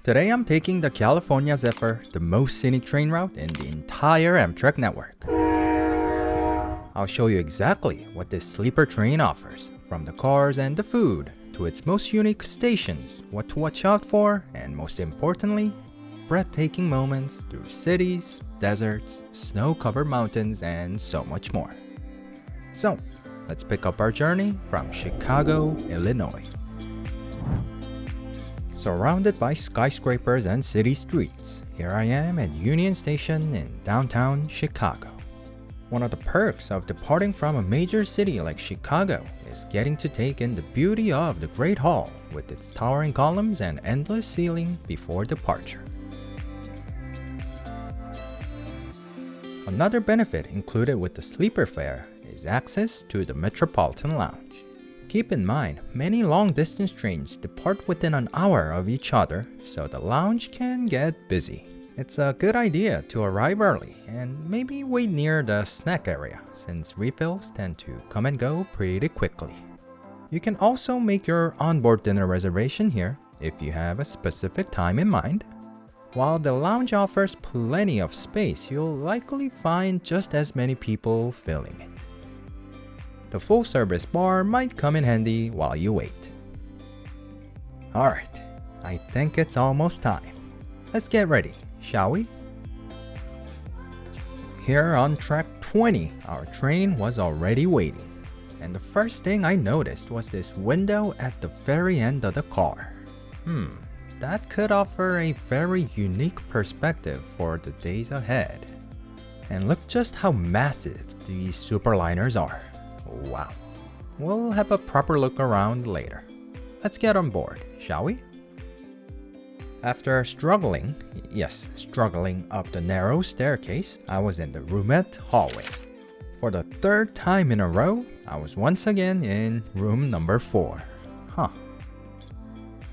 Today I'm taking the California Zephyr, the most scenic train route in the entire Amtrak network. I'll show you exactly what this sleeper train offers, from the cars and the food, to its most unique stations, what to watch out for, and most importantly, breathtaking moments through cities, deserts, snow-covered mountains, and so much more. So, let's pick up our journey from Chicago, Illinois. Surrounded by skyscrapers and city streets, here I am at Union Station in downtown Chicago. One of the perks of departing from a major city like Chicago is getting to take in the beauty of the Great Hall with its towering columns and endless ceiling before departure. Another benefit included with the sleeper fare is access to the Metropolitan Lounge. Keep in mind, many long-distance trains depart within an hour of each other, so the lounge can get busy. It's a good idea to arrive early and maybe wait near the snack area, since refills tend to come and go pretty quickly. You can also make your onboard dinner reservation here if you have a specific time in mind. While the lounge offers plenty of space, you'll likely find just as many people filling it. The full-service bar might come in handy while you wait. Alright, I think it's almost time. Let's get ready, shall we? Here on track 20, our train was already waiting. And the first thing I noticed was this window at the very end of the car. That could offer a very unique perspective for the days ahead. And look just how massive these superliners are. Wow. We'll have a proper look around later. Let's get on board, shall we? After struggling up the narrow staircase, I was in the Roomette hallway. For the third time in a row, I was once again in room number 4.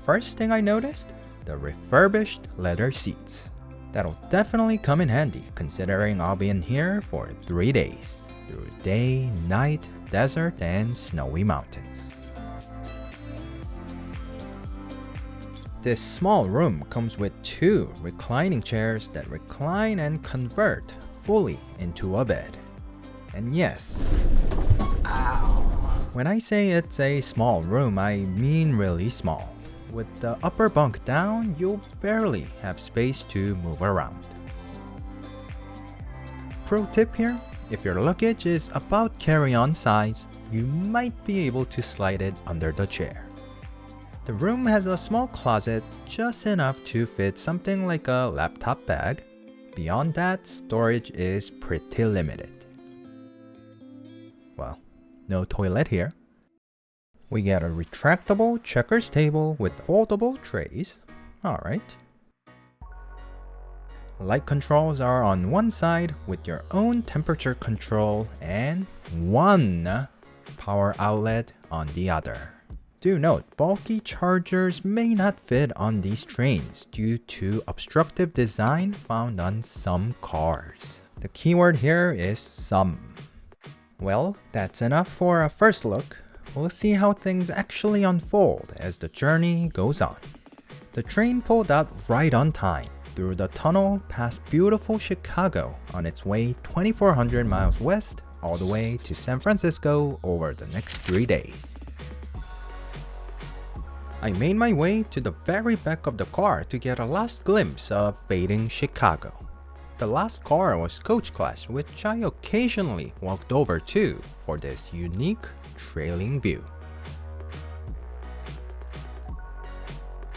First thing I noticed, the refurbished leather seats. That'll definitely come in handy considering I'll be in here for 3 days, through day, night, desert, and snowy mountains. This small room comes with 2 reclining chairs that recline and convert fully into a bed. And yes, when I say it's a small room, I mean really small. With the upper bunk down, you'll barely have space to move around. Pro tip here, if your luggage is about carry-on size, you might be able to slide it under the chair. The room has a small closet, just enough to fit something like a laptop bag. Beyond that, storage is pretty limited. Well, no toilet here. We get a retractable checkers table with foldable trays. Alright. Light controls are on one side with your own temperature control and one power outlet on the other. Do note, bulky chargers may not fit on these trains due to obstructive design found on some cars. The keyword here is some. Well, that's enough for a first look. We'll see how things actually unfold as the journey goes on. The train pulled out right on time through the tunnel past beautiful Chicago on its way 2,400 miles west all the way to San Francisco over the next 3 days. I made my way to the very back of the car to get a last glimpse of fading Chicago. The last car was coach class, which I occasionally walked over to for this unique trailing view.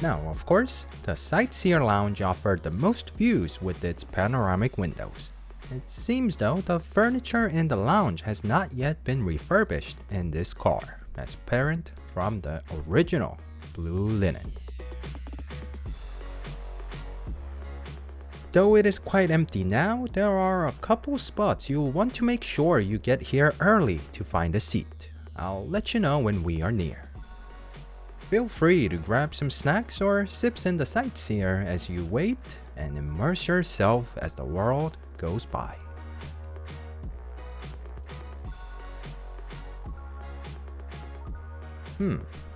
Now, of course, the Sightseer Lounge offered the most views with its panoramic windows. It seems though the furniture in the lounge has not yet been refurbished in this car, as apparent from the original blue linen. Though it is quite empty now, there are a couple spots you'll want to make sure you get here early to find a seat. I'll let you know when we are near. Feel free to grab some snacks or sips in the Sightseer as you wait and immerse yourself as the world goes by.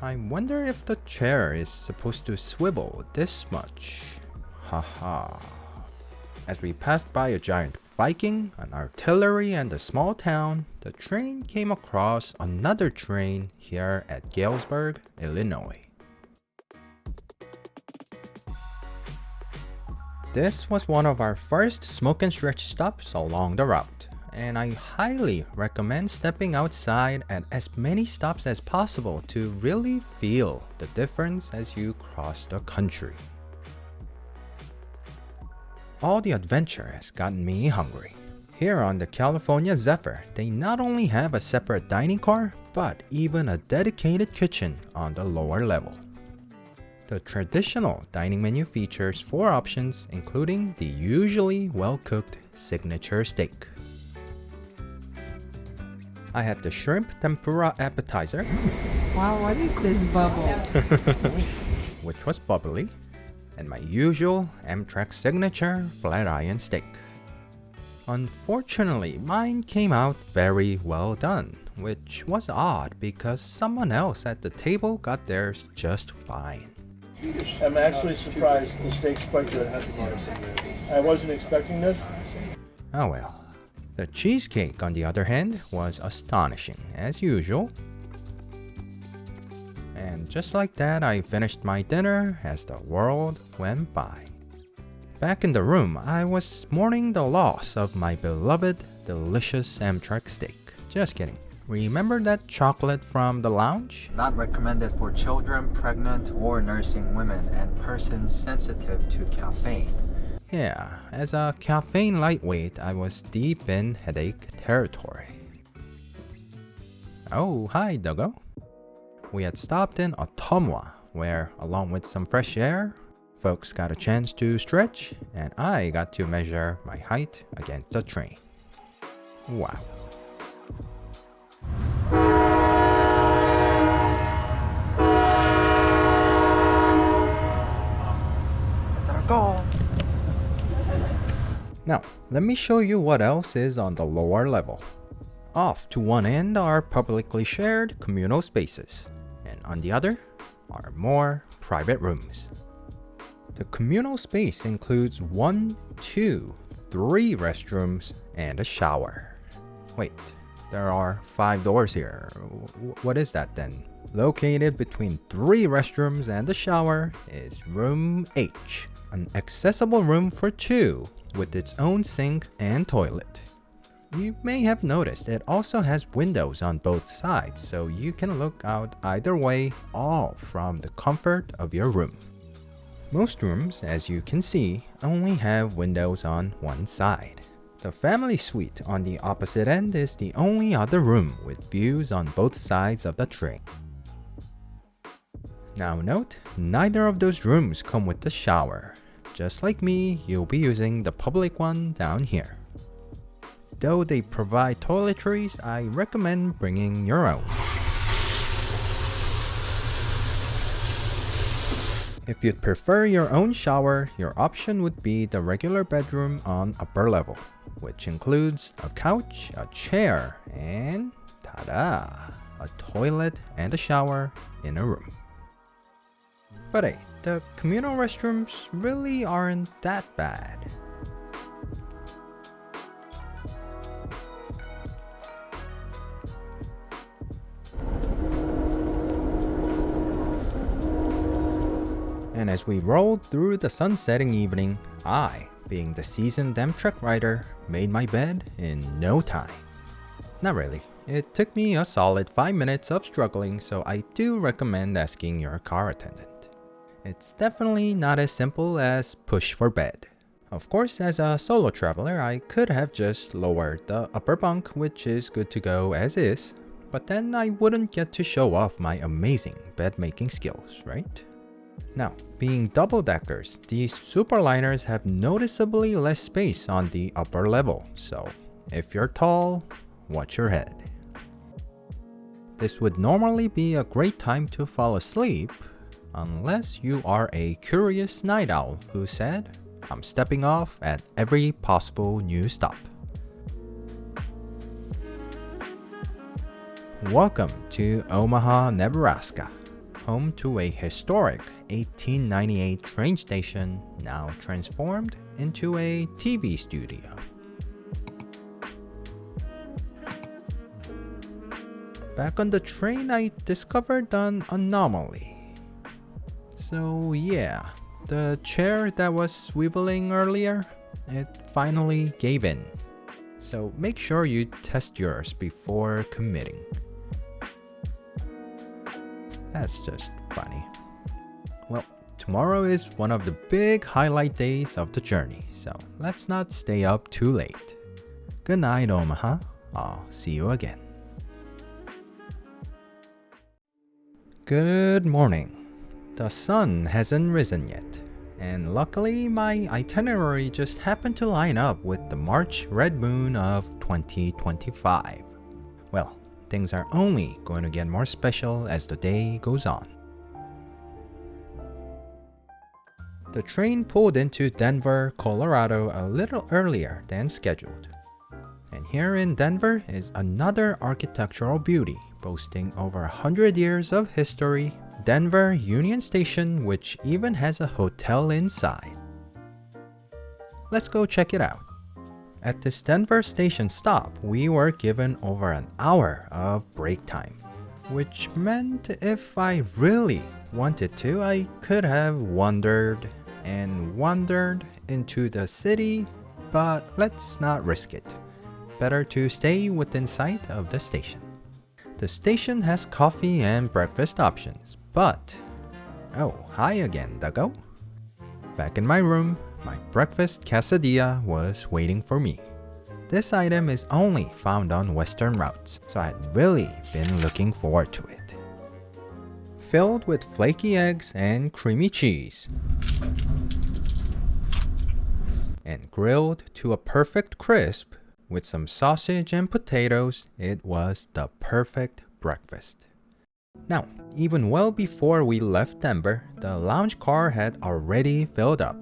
I wonder if the chair is supposed to swivel this much. Haha. As we passed by a giant Viking, an artillery, and a small town, the train came across another train here at Galesburg, Illinois. This was one of our first smoke and stretch stops along the route, and I highly recommend stepping outside at as many stops as possible to really feel the difference as you cross the country. All the adventure has gotten me hungry. Here on the California Zephyr, they not only have a separate dining car, but even a dedicated kitchen on the lower level. The traditional dining menu features 4 options, including the usually well-cooked signature steak. I had the shrimp tempura appetizer. Wow, what is this bubble? Which was bubbly, and my usual Amtrak signature flat iron steak. Unfortunately, mine came out very well done, which was odd because someone else at the table got theirs just fine. I'm actually surprised. The steak's quite good. I wasn't expecting this. Oh well. The cheesecake, on the other hand, was astonishing, as usual. And just like that, I finished my dinner as the world went by. Back in the room, I was mourning the loss of my beloved, delicious Amtrak steak. Just kidding. Remember that chocolate from the lounge? Not recommended for children, pregnant, or nursing women and persons sensitive to caffeine. Yeah, as a caffeine lightweight, I was deep in headache territory. Oh, hi, Doggo. We had stopped in Ottumwa, where, along with some fresh air, folks got a chance to stretch, and I got to measure my height against the train. Wow. That's our goal. Now, let me show you what else is on the lower level. Off to one end are publicly shared communal spaces, and on the other are more private rooms. The communal space includes 1, 2, 3 restrooms and a shower. Wait, there are 5 doors here. What is that then? Located between 3 restrooms and the shower is room H, an accessible room for 2 with its own sink and toilet. You may have noticed it also has windows on both sides, so you can look out either way, all from the comfort of your room. Most rooms, as you can see, only have windows on one side. The family suite on the opposite end is the only other room with views on both sides of the train. Now note, neither of those rooms come with the shower. Just like me, you'll be using the public one down here. Though they provide toiletries, I recommend bringing your own. If you'd prefer your own shower, your option would be the regular bedroom on upper level, which includes a couch, a chair, and ta-da! A toilet and a shower in a room. But hey, the communal restrooms really aren't that bad. And as we rolled through the sun-setting evening, I, being the seasoned Amtrak rider, made my bed in no time. Not really. It took me a solid 5 minutes of struggling, so I do recommend asking your car attendant. It's definitely not as simple as push for bed. Of course, as a solo traveler, I could have just lowered the upper bunk, which is good to go as is, but then I wouldn't get to show off my amazing bed-making skills, right? Now, being double-deckers, these superliners have noticeably less space on the upper level, so if you're tall, watch your head. This would normally be a great time to fall asleep, unless you are a curious night owl who said, "I'm stepping off at every possible new stop." Welcome to Omaha, Nebraska. home to a historic 1898 train station now transformed into a TV studio. Back on the train, I discovered an anomaly. So yeah, the chair that was swiveling earlier, it finally gave in. So make sure you test yours before committing. That's just funny. Well, tomorrow is one of the big highlight days of the journey, so let's not stay up too late. Good night, Omaha. I'll see you again. Good morning. The sun hasn't risen yet, and luckily my itinerary just happened to line up with the March red moon of 2025. Well, things are only going to get more special as the day goes on. The train pulled into Denver, Colorado a little earlier than scheduled. And here in Denver is another architectural beauty boasting over 100 years of history, Denver Union Station, which even has a hotel inside. Let's go check it out. At this Denver station stop, we were given over an hour of break time, which meant if I really wanted to, I could have wandered into the city, but let's not risk it. Better to stay within sight of the station. The station has coffee and breakfast options, but... Oh, hi again, Dago. Back in my room, my breakfast quesadilla was waiting for me. This item is only found on Western routes, so I had really been looking forward to it. Filled with flaky eggs and creamy cheese, and grilled to a perfect crisp, with some sausage and potatoes, it was the perfect breakfast. Now, even well before we left Denver, the lounge car had already filled up.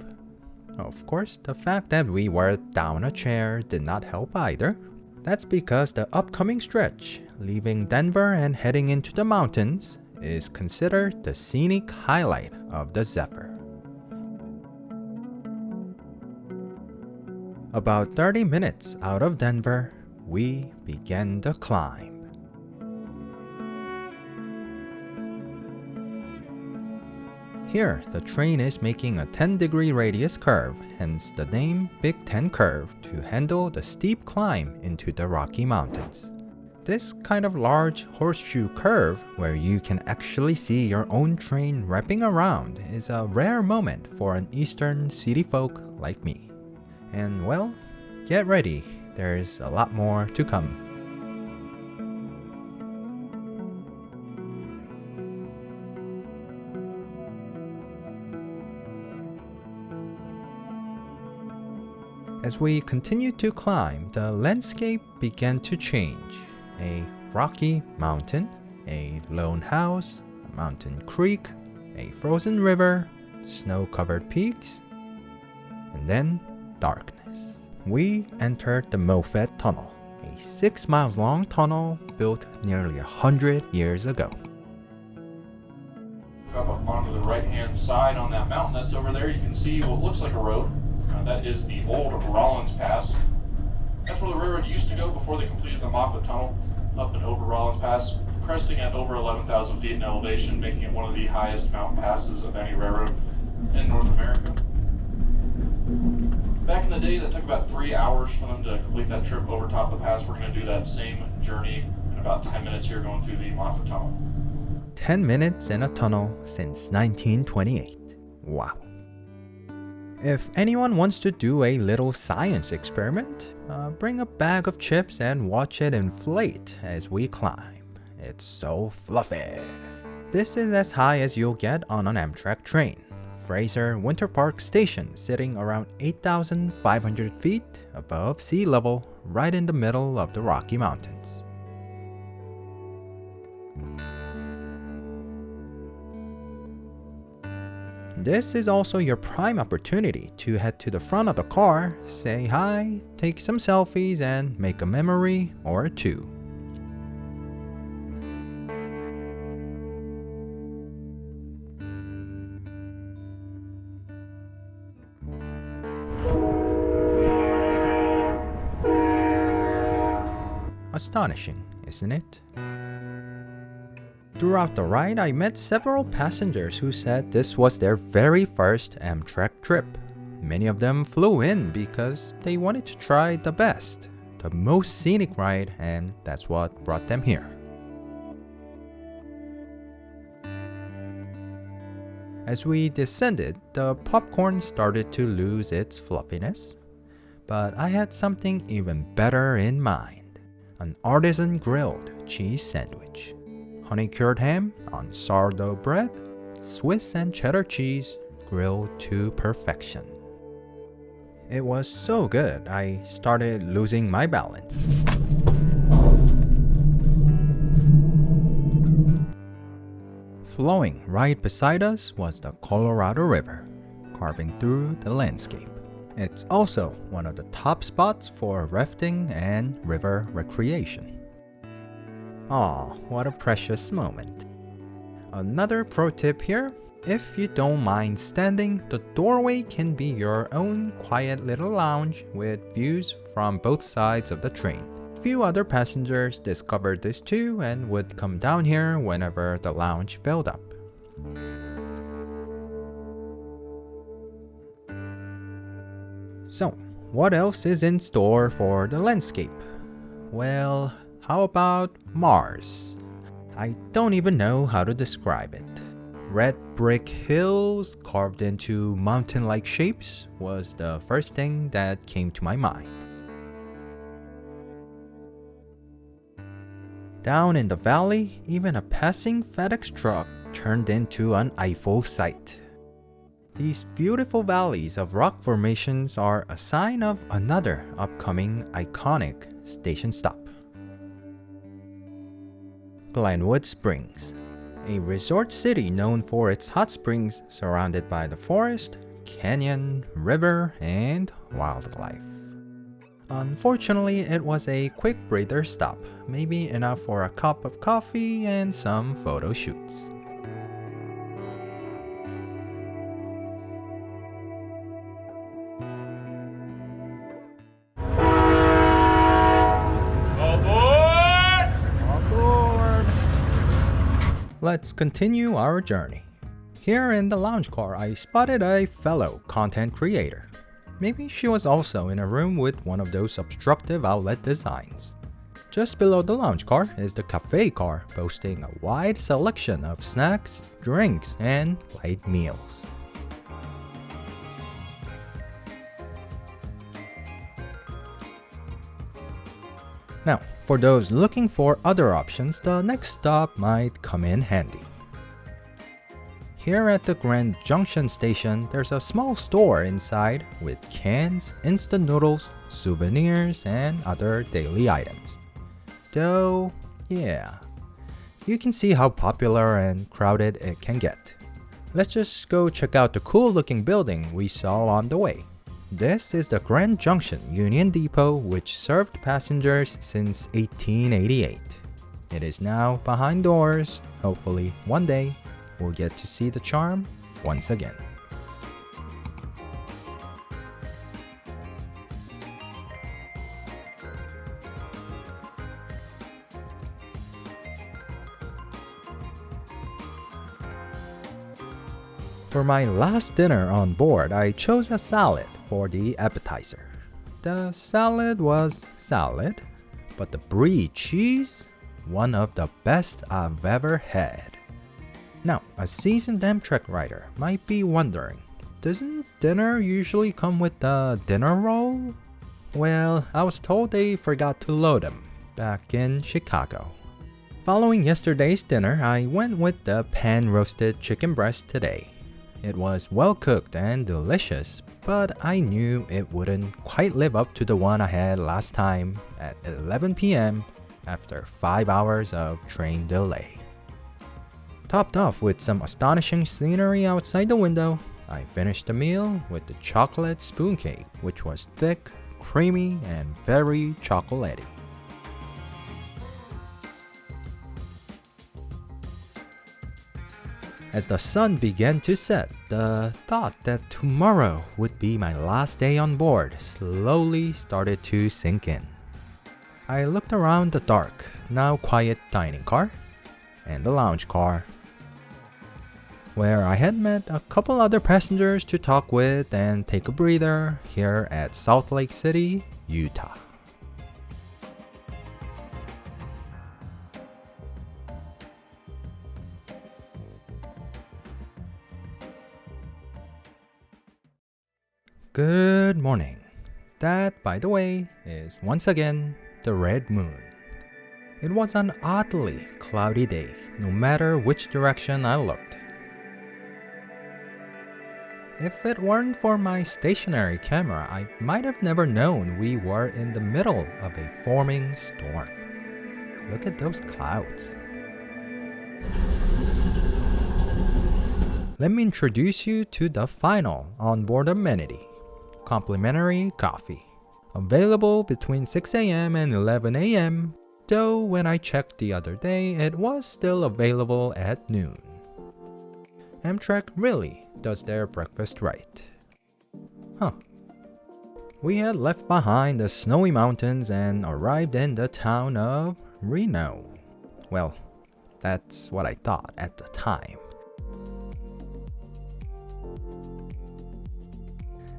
Of course, the fact that we were down a chair did not help either. That's because the upcoming stretch, leaving Denver and heading into the mountains, is considered the scenic highlight of the Zephyr. About 30 minutes out of Denver, we began the climb. Here, the train is making a 10-degree radius curve, hence the name Big Ten Curve, to handle the steep climb into the Rocky Mountains. This kind of large horseshoe curve, where you can actually see your own train wrapping around, is a rare moment for an eastern city folk like me. And well, get ready, there's a lot more to come. As we continued to climb, the landscape began to change. A rocky mountain, a lone house, a mountain creek, a frozen river, snow-covered peaks, and then darkness. We entered the Moffett Tunnel, a 6 miles long tunnel built nearly 100 years ago. Up onto the right-hand side on that mountain that's over there, you can see what looks like a road. That is the old Rollins Pass. That's where the railroad used to go before they completed the Moffett Tunnel, up and over Rollins Pass, cresting at over 11,000 feet in elevation, making it one of the highest mountain passes of any railroad in North America. Back in the day, that took about 3 hours for them to complete that trip over top of the pass. We're going to do that same journey in about 10 minutes here going through the Moffett Tunnel. 10 minutes in a tunnel since 1928. Wow. If anyone wants to do a little science experiment, bring a bag of chips and watch it inflate as we climb. It's so fluffy. This is as high as you'll get on an Amtrak train. Fraser Winter Park Station sitting around 8,500 feet above sea level, right in the middle of the Rocky Mountains. This is also your prime opportunity to head to the front of the car, say hi, take some selfies, and make a memory or two. Astonishing, isn't it? Throughout the ride, I met several passengers who said this was their very first Amtrak trip. Many of them flew in because they wanted to try the best, the most scenic ride, and that's what brought them here. As we descended, the popcorn started to lose its fluffiness, but I had something even better in mind: an artisan grilled cheese sandwich, honey cured ham on sourdough bread, Swiss and cheddar cheese grilled to perfection. It was so good, I started losing my balance. Flowing right beside us was the Colorado River, carving through the landscape. It's also one of the top spots for rafting and river recreation. Aw, what a precious moment. Another pro tip here: if you don't mind standing, the doorway can be your own quiet little lounge with views from both sides of the train. Few other passengers discovered this too and would come down here whenever the lounge filled up. So, what else is in store for the landscape? Well, how about Mars? I don't even know how to describe it. Red brick hills carved into mountain-like shapes was the first thing that came to my mind. Down in the valley, even a passing FedEx truck turned into an Eiffel site. These beautiful valleys of rock formations are a sign of another upcoming iconic station stop. Glenwood Springs, a resort city known for its hot springs surrounded by the forest, canyon, river, and wildlife. Unfortunately, it was a quick breather stop, maybe enough for a cup of coffee and some photo shoots. Let's continue our journey. Here in the lounge car, I spotted a fellow content creator. Maybe she was also in a room with one of those obstructive outlet designs. Just below the lounge car is the cafe car, boasting a wide selection of snacks, drinks, and light meals. Now, for those looking for other options, the next stop might come in handy. Here at the Grand Junction station, there's a small store inside with cans, instant noodles, souvenirs, and other daily items. Though, yeah, you can see how popular and crowded it can get. Let's just go check out the cool looking building we saw on the way. This is the Grand Junction Union Depot, which served passengers since 1888. It is now behind doors. Hopefully, one day, we'll get to see the charm once again. For my last dinner on board, I chose a salad for the appetizer. The salad was salad, but the brie cheese, one of the best I've ever had. Now, a seasoned Amtrak rider might be wondering, doesn't dinner usually come with the dinner roll? Well, I was told they forgot to load them back in Chicago. Following yesterday's dinner, I went with the pan-roasted chicken breast today. It was well cooked and delicious, but I knew it wouldn't quite live up to the one I had last time at 11 p.m. after 5 hours of train delay. Topped off with some astonishing scenery outside the window, I finished the meal with the chocolate spoon cake, which was thick, creamy, and very chocolatey. As the sun began to set, the thought that tomorrow would be my last day on board slowly started to sink in. I looked around the dark, now quiet dining car and the lounge car, where I had met a couple other passengers to talk with and take a breather here at Salt Lake City, Utah. Good morning. That, by the way, is once again the red moon. It was an oddly cloudy day, no matter which direction I looked. If it weren't for my stationary camera, I might have never known we were in the middle of a forming storm. Look at those clouds. Let me introduce you to the final onboard amenity. Complimentary coffee. Available between 6 a.m. and 11 a.m., though when I checked the other day, it was still available at noon. Amtrak really does their breakfast right. We had left behind the snowy mountains and arrived in the town of Reno. Well, that's what I thought at the time.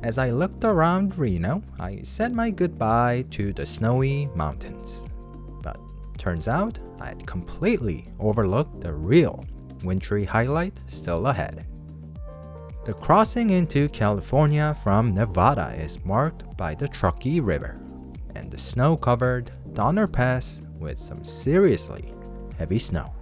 As I looked around Reno, I said my goodbye to the snowy mountains. But turns out I had completely overlooked the real wintry highlight still ahead. The crossing into California from Nevada is marked by the Truckee River and the snow-covered Donner Pass with some seriously heavy snow.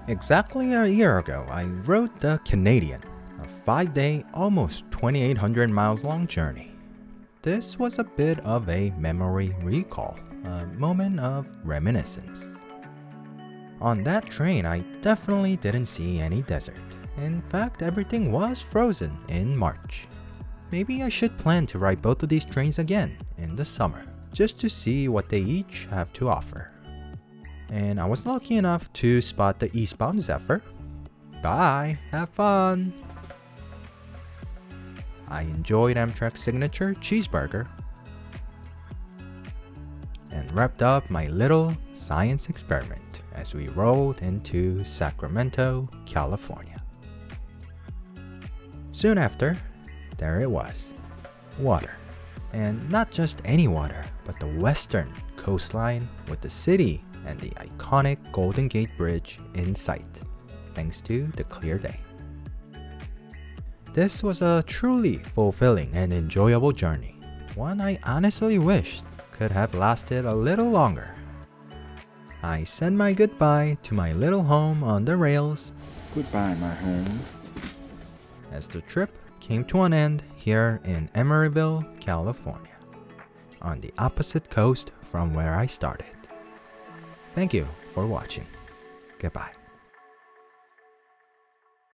Exactly a year ago, I rode the Canadian, a 5-day, almost 2,800 miles long journey. This was a bit of a memory recall, a moment of reminiscence. On that train, I definitely didn't see any desert. In fact, everything was frozen in March. Maybe I should plan to ride both of these trains again in the summer, just to see what they each have to offer. And I was lucky enough to spot the eastbound Zephyr. Bye, have fun! I enjoyed Amtrak's signature cheeseburger and wrapped up my little science experiment as we rolled into Sacramento, California. Soon after, there it was, water. And not just any water, but the western coastline with the city and the iconic Golden Gate Bridge in sight, thanks to the clear day. This was a truly fulfilling and enjoyable journey, one I honestly wished could have lasted a little longer. I said my goodbye to my little home on the rails. Goodbye, my home. As the trip came to an end here in Emeryville, California, on the opposite coast from where I started. Thank you for watching. Goodbye.